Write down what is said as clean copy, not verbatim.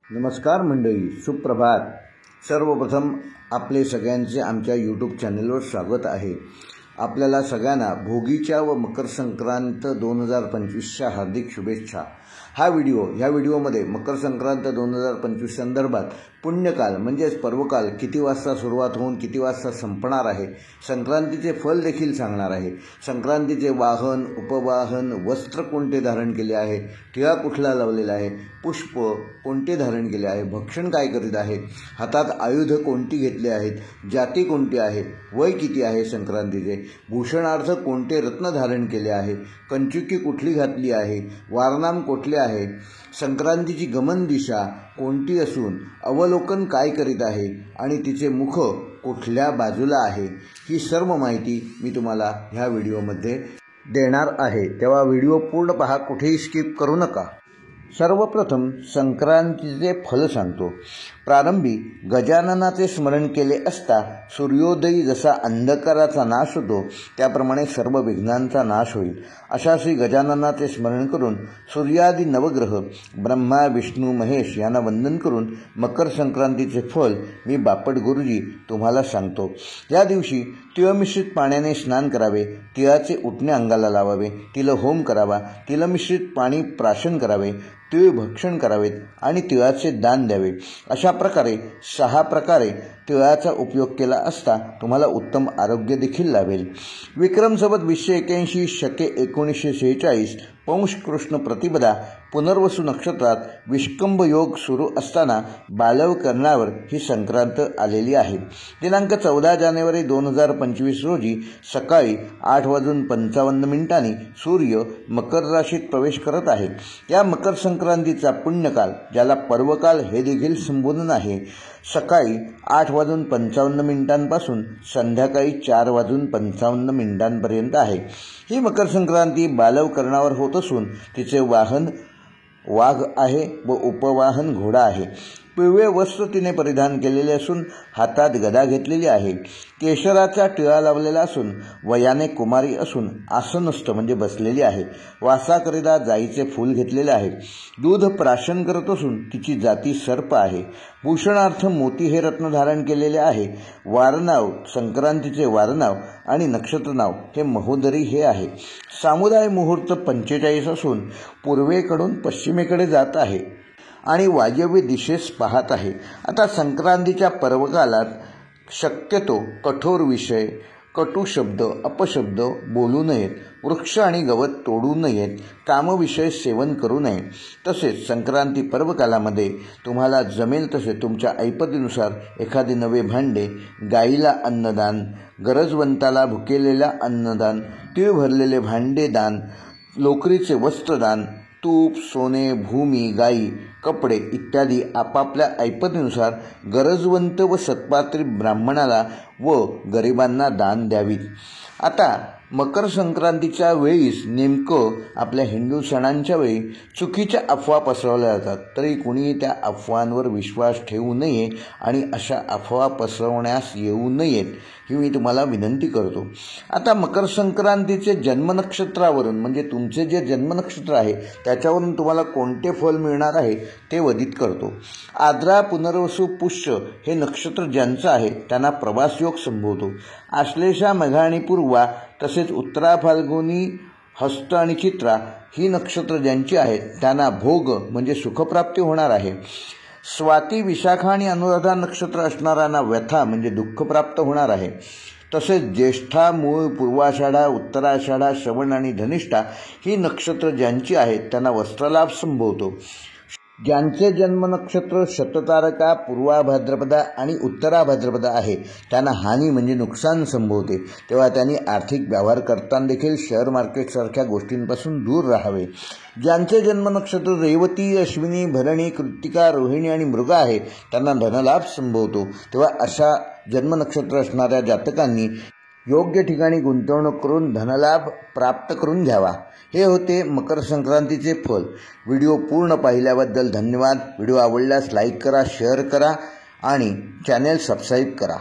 नमस्कार मंडळी, सुप्रभात. सर्वप्रथम आपले सगळ्यांचे आमच्या यूट्यूब चॅनलवर स्वागत आहे. आपल्याला सगळ्यांना भोगीच्या व मकर संक्रांत 2025च्या हार्दिक शुभेच्छा. ह्या व्हिडिओमध्ये मकर संक्रांत 2025 संदर्भात पुण्यकाल म्हणजेच पर्वकाल किती वाजता सुरुवात होऊन किती वाजता संपणार आहे, संक्रांतीचे फल देखील सांगणार आहे. संक्रांतीचे वाहन, उपवाहन, वस्त्र कोणते धारण केले आहे, टिळा कुठला लावलेला आहे, पुष्प कोणते धारण केले आहे, भक्षण काय करीत आहे, हातात आयुध कोणती घेतले आहेत, जाती कोणती आहे, वय किती आहे संक्रांतीचे, भूषणार्थ कोणते रत्न धारण केले आहे, कंचुकी कुठली घातली आहे, वारनाम कुठले आहे, संक्रांतीची गमन दिशा कोणती असून अवलोकन काय करीत आहे आणि तिचे मुख कुठल्या बाजूला आहे, ही सर्व माहिती मी तुम्हाला ह्या व्हिडिओमध्ये देणार आहे. तेव्हा व्हिडिओ पूर्ण पहा, कुठेही स्किप करू नका. सर्वप्रथम संक्रांतीचे फल सांगतो. प्रारंभी गजाननाचे स्मरण केले असता सूर्योदयी जसा अंधकाराचा नाश होतो त्याप्रमाणे सर्व विघ्नांचा नाश होईल. अशा श्री गजाननाचे स्मरण करून सूर्यादी नवग्रह ब्रह्मा, विष्णू, महेश यांना वंदन करून मकर संक्रांतीचे फल मी बापट गुरुजी तुम्हाला सांगतो. या दिवशी तिळमिश्रित पाण्याने स्नान करावे, तिळाचे उटणे अंगाला लावावे, तिळ होम करावा, तिळमिश्रित पाणी प्राशन करावे, तिळ भक्षण करावेत आणि तिळाचे दान द्यावे. अशा प्रकारे 6 प्रकारे तिळाचा उपयोग केला असता तुम्हाला उत्तम आरोग्य देखील लाभेल. विक्रम संवत 2081 शके 1946 पौष कृष्ण प्रतिपदा पुनर्वसू नक्षत्रात विष्कंभ योग सुरू असताना बालव कर्णावर ही संक्रांत आलेली आहे. दिनांक 14 जानेवारी 2025 रोजी सकाळी 8:55 सूर्य मकर राशीत प्रवेश करत आहे. या मकर संक्रांतीचा पुण्यकाल, ज्याला पर्वकाल हे देखील संबोधन आहे, सकाळी 8:55 पासून संध्याकाळी 4:55 आहे. ही मकर संक्रांती बालव कर्णावर होत असून तिचे वाहन वाघ आहे व उपवाहन घोडा आहे. पिवळे वस्त्र तिने परिधान केलेले असून हातात गदा घेतलेली आहे. केशराचा टिळा लावलेला असून वयाने कुमारी असून आसनस्थ म्हणजे बसलेली आहे. वासाकरिता जाईचे फूल घेतलेले आहे. दूध प्राशन करत असून तिची जाती सर्प आहे. भूषणार्थ मोती हे रत्न धारण केलेले आहे. वारनाव संक्रांतीचे वारनाव आणि नक्षत्र नाव हे महोदरी हे आहे. सामुदाय मुहूर्त 45 असून पूर्वेकडून पश्चिमेकडे जात आहे आणि वायव्य दिशेस पाहत आहे. आता संक्रांतीच्या पर्वकालात शक्यतो कठोर विषय, कटू शब्द, अपशब्द बोलू नयेत, वृक्ष आणि गवत तोडू नयेत, कामविषय सेवन करू नये. तसेच संक्रांती पर्वकालामध्ये तुम्हाला जमेल तसे तुमच्या ऐपतीनुसार एखादे नवे भांडे, गाईला अन्नदान, गरजवंताला भुकेलेला अन्नदान, तीळ भरलेले भांडे दान, लोकरीचे वस्त्रदान, तूप, सोने, भूमी, गाई, कपडे इत्यादी आपापल्या ऐपतीनुसार गरजवंत व सत्पात्री ब्राह्मणाला व गरिबांना दान द्यावीत. आता मकर संक्रांतीच्या वेळीस नेमकं आपल्या हिंदू सणांच्या वेळी चुकीच्या अफवा पसरवल्या जातात. तरी कुणी त्या अफवांवर विश्वास ठेवू नये आणि अशा अफवा पसरवण्यास येऊ नयेत ही मी तुम्हाला विनंती करतो. आता मकर संक्रांतीचे जन्मनक्षत्रावरून म्हणजे तुमचे जे जन्मनक्षत्र आहे त्याच्यावरून तुम्हाला कोणते फल मिळणार आहे ते वदित करतो. आद्रा, पुनर्वसू, पुष्य हे नक्षत्र ज्यांचं आहे त्यांना प्रवास योग संभवतो. आश्लेषा, मेघा आणि पूर्वा तसेच उत्तरा, फाल्गुनी, हस्त आणि चित्रा ही नक्षत्र ज्यांची आहेत त्यांना भोग म्हणजे सुखप्राप्ती होणार आहे. स्वाती, विशाखा आणि अनुराधा नक्षत्र असणाऱ्यांना व्यथा म्हणजे दुःख प्राप्त होणार आहे. तसेच ज्येष्ठा, मूळ, पूर्वाषाढा, उत्तराषाढा, श्रवण आणि धनिष्ठा ही नक्षत्र ज्यांची आहेत त्यांना वस्त्रलाभ संभवतो. ज्यांचे जन्मनक्षत्र शततारका, पूर्वा भाद्रपदा आणि उत्तरा भाद्रपदा आहे त्यांना हानी म्हणजे नुकसान संभवते. तेव्हा त्यांनी आर्थिक व्यवहार करताना देखील शेअर मार्केटसारख्या गोष्टींपासून दूर राहावे. ज्यांचे जन्मनक्षत्र रेवती, अश्विनी, भरणी, कृत्तिका, रोहिणी आणि मृगा आहे त्यांना धनलाभ संभवतो. तेव्हा अशा जन्मनक्षत्र असणाऱ्या जातकांनी योग्य ठिकाणी गुंतवणूक करून धनलाभ प्राप्त करून घ्यावा. हे होते मकर संक्रांतीचे फल. व्हिडिओ पूर्ण पाहिल्याबद्दल धन्यवाद. व्हिडिओ आवडल्यास लाईक करा, शेअर करा आणि चॅनेल सबस्क्राईब करा.